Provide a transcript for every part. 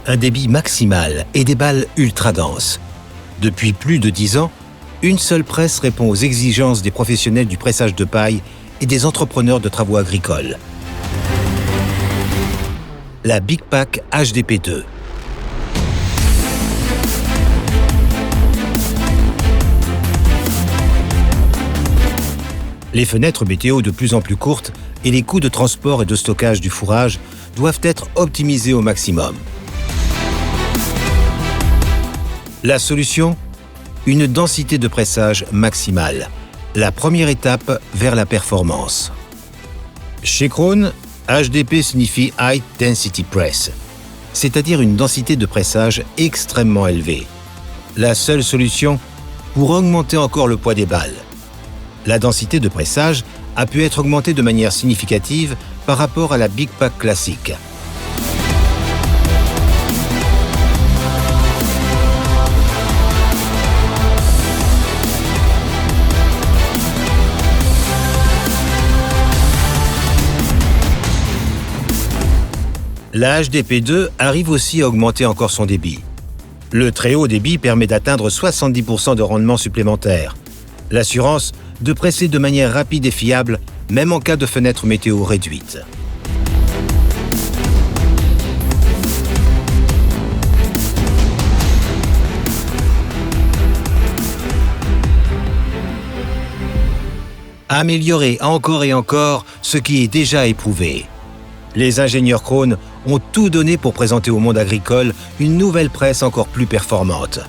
un débit maximal et des balles ultra denses. Depuis plus de 10 ans, une seule presse répond aux exigences des professionnels du pressage de paille et des entrepreneurs de travaux agricoles. La Big Pack HDP2. Les fenêtres météo de plus en plus courtes et les coûts de transport et de stockage du fourrage doivent être optimisés au maximum. La solution ? Une densité de pressage maximale, la première étape vers la performance. Chez Krone, HDP signifie High Density Press, c'est-à-dire une densité de pressage extrêmement élevée. La seule solution pour augmenter encore le poids des balles. La densité de pressage a pu être augmentée de manière significative par rapport à la Big Pack classique. La HDP2 arrive aussi à augmenter encore son débit. Le très haut débit permet d'atteindre 70% de rendement supplémentaire. L'assurance de presser de manière rapide et fiable, même en cas de fenêtre météo réduite. Améliorer encore et encore ce qui est déjà éprouvé. Les ingénieurs Krone ont tout donné pour présenter au monde agricole une nouvelle presse encore plus performante.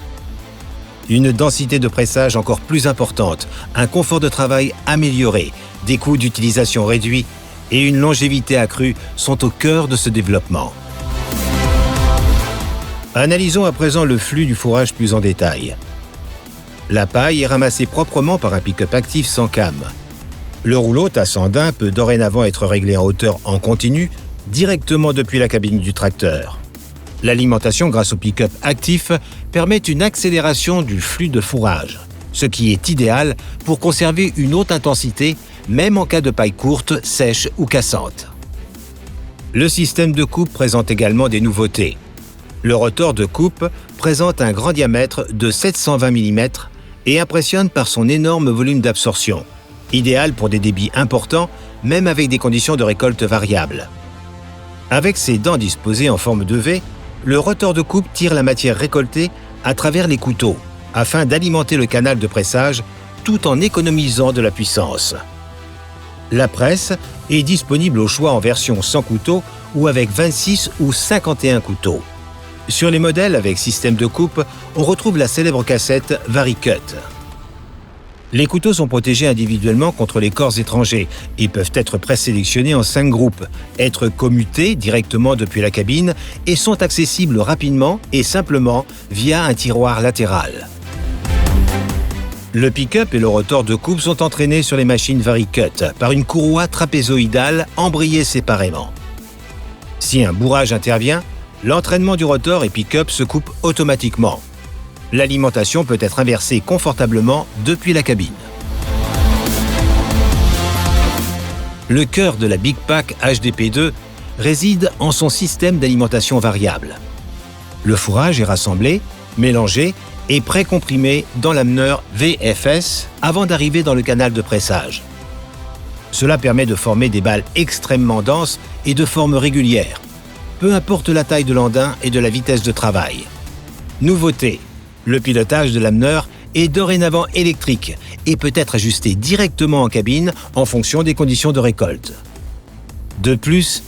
Une densité de pressage encore plus importante, un confort de travail amélioré, des coûts d'utilisation réduits et une longévité accrue sont au cœur de ce développement. Analysons à présent le flux du fourrage plus en détail. La paille est ramassée proprement par un pick-up actif sans cam. Le rouleau tasse andin peut dorénavant être réglé en hauteur en continu, directement depuis la cabine du tracteur. L'alimentation grâce au pick-up actif permet une accélération du flux de fourrage, ce qui est idéal pour conserver une haute intensité, même en cas de paille courte, sèche ou cassante. Le système de coupe présente également des nouveautés. Le rotor de coupe présente un grand diamètre de 720 mm et impressionne par son énorme volume d'absorption, idéal pour des débits importants, même avec des conditions de récolte variables. Avec ses dents disposées en forme de V, le rotor de coupe tire la matière récoltée à travers les couteaux, afin d'alimenter le canal de pressage tout en économisant de la puissance. La presse est disponible au choix en version sans couteau ou avec 26 ou 51 couteaux. Sur les modèles avec système de coupe, on retrouve la célèbre cassette VariCut. Les couteaux sont protégés individuellement contre les corps étrangers et peuvent être présélectionnés en 5 groupes, être commutés directement depuis la cabine et sont accessibles rapidement et simplement via un tiroir latéral. Le pick-up et le rotor de coupe sont entraînés sur les machines VariCut par une courroie trapézoïdale embrayée séparément. Si un bourrage intervient, l'entraînement du rotor et pick-up se coupe automatiquement. L'alimentation peut être inversée confortablement depuis la cabine. Le cœur de la Big Pack HDP2 réside en son système d'alimentation variable. Le fourrage est rassemblé, mélangé et précomprimé dans l'ameneur VFS avant d'arriver dans le canal de pressage. Cela permet de former des balles extrêmement denses et de forme régulière, peu importe la taille de l'andin et de la vitesse de travail. Nouveauté, le pilotage de l'ameneur est dorénavant électrique et peut être ajusté directement en cabine en fonction des conditions de récolte. De plus,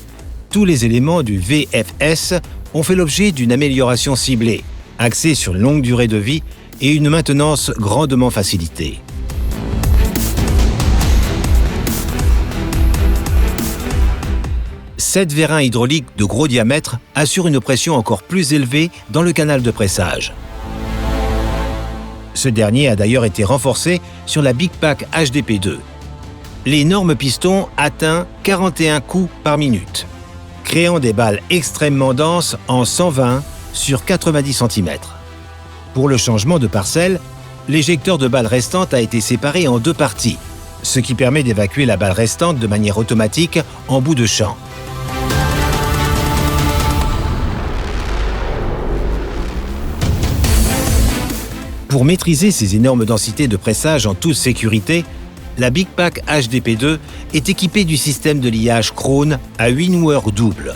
tous les éléments du VFS ont fait l'objet d'une amélioration ciblée, axée sur une longue durée de vie et une maintenance grandement facilitée. Sept vérins hydrauliques de gros diamètre assurent une pression encore plus élevée dans le canal de pressage. Ce dernier a d'ailleurs été renforcé sur la Big Pack HDP2. L'énorme piston atteint 41 coups par minute, créant des balles extrêmement denses en 120 sur 90 cm. Pour le changement de parcelle, l'éjecteur de balles restante a été séparé en 2 parties, ce qui permet d'évacuer la balle restante de manière automatique en bout de champ. Pour maîtriser ces énormes densités de pressage en toute sécurité, la Big Pack HDP2 est équipée du système de liage Krone à 8 noueurs doubles.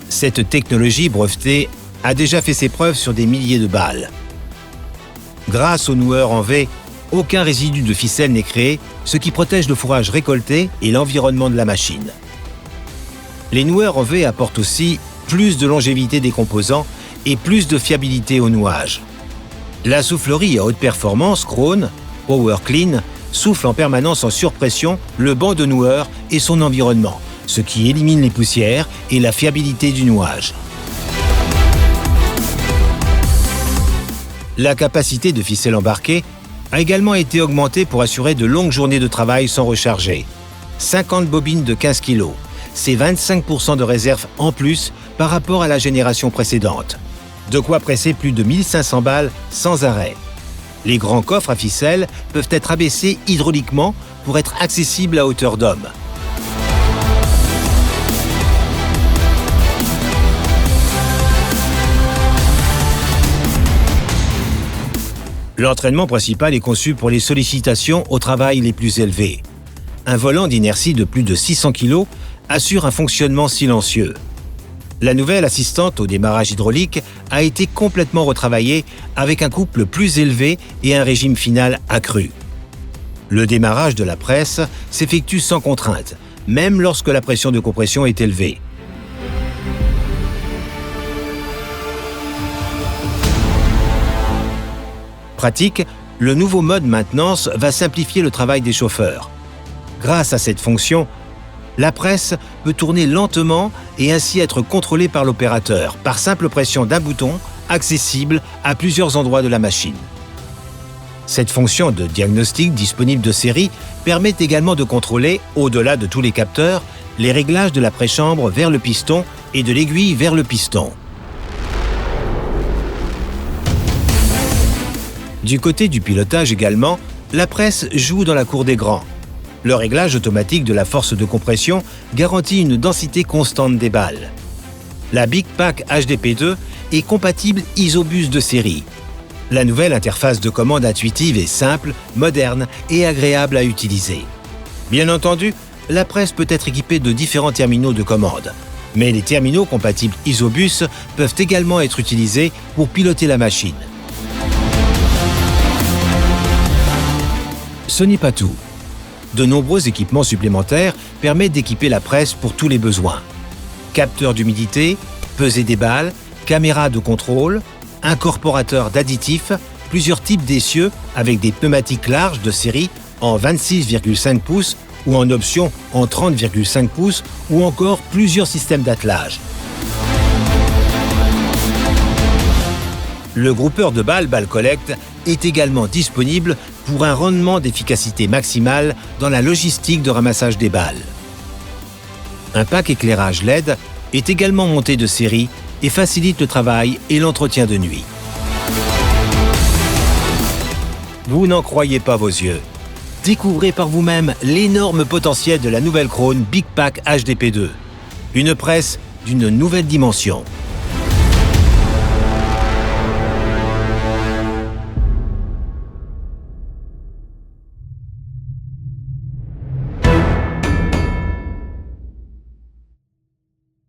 Cette technologie brevetée a déjà fait ses preuves sur des milliers de balles. Grâce aux noueurs en V, aucun résidu de ficelle n'est créé, ce qui protège le fourrage récolté et l'environnement de la machine. Les noueurs en V apportent aussi plus de longévité des composants et plus de fiabilité au nouage. La soufflerie à haute performance Krone, Power Clean, souffle en permanence en surpression le banc de noueur et son environnement, ce qui élimine les poussières et la fiabilité du nouage. La capacité de ficelle embarquée a également été augmentée pour assurer de longues journées de travail sans recharger. 50 bobines de 15 kg, c'est 25% de réserve en plus par rapport à la génération précédente. De quoi presser plus de 1500 balles sans arrêt. Les grands coffres à ficelle peuvent être abaissés hydrauliquement pour être accessibles à hauteur d'homme. L'entraînement principal est conçu pour les sollicitations au travail les plus élevées. Un volant d'inertie de plus de 600 kg assure un fonctionnement silencieux. La nouvelle assistante au démarrage hydraulique a été complètement retravaillée avec un couple plus élevé et un régime final accru. Le démarrage de la presse s'effectue sans contrainte, même lorsque la pression de compression est élevée. Pratique, le nouveau mode maintenance va simplifier le travail des chauffeurs. Grâce à cette fonction, la presse peut tourner lentement et ainsi être contrôlée par l'opérateur par simple pression d'un bouton accessible à plusieurs endroits de la machine. Cette fonction de diagnostic disponible de série permet également de contrôler, au-delà de tous les capteurs, les réglages de la préchambre vers le piston et de l'aiguille vers le piston. Du côté du pilotage également, la presse joue dans la cour des grands. Le réglage automatique de la force de compression garantit une densité constante des balles. La Big Pack HDP2 est compatible Isobus de série. La nouvelle interface de commande intuitive est simple, moderne et agréable à utiliser. Bien entendu, la presse peut être équipée de différents terminaux de commande, mais les terminaux compatibles Isobus peuvent également être utilisés pour piloter la machine. Ce n'est pas tout. De nombreux équipements supplémentaires permettent d'équiper la presse pour tous les besoins. Capteur d'humidité, pesée des balles, caméra de contrôle, incorporateur d'additifs, plusieurs types d'essieux avec des pneumatiques larges de série en 26,5 pouces ou en option en 30,5 pouces ou encore plusieurs systèmes d'attelage. Le groupeur de balles Ball Collect est également disponible pour un rendement d'efficacité maximale dans la logistique de ramassage des balles. Un pack éclairage LED est également monté de série et facilite le travail et l'entretien de nuit. Vous n'en croyez pas vos yeux. Découvrez par vous-même l'énorme potentiel de la nouvelle Krone Big Pack HDP2. Une presse d'une nouvelle dimension.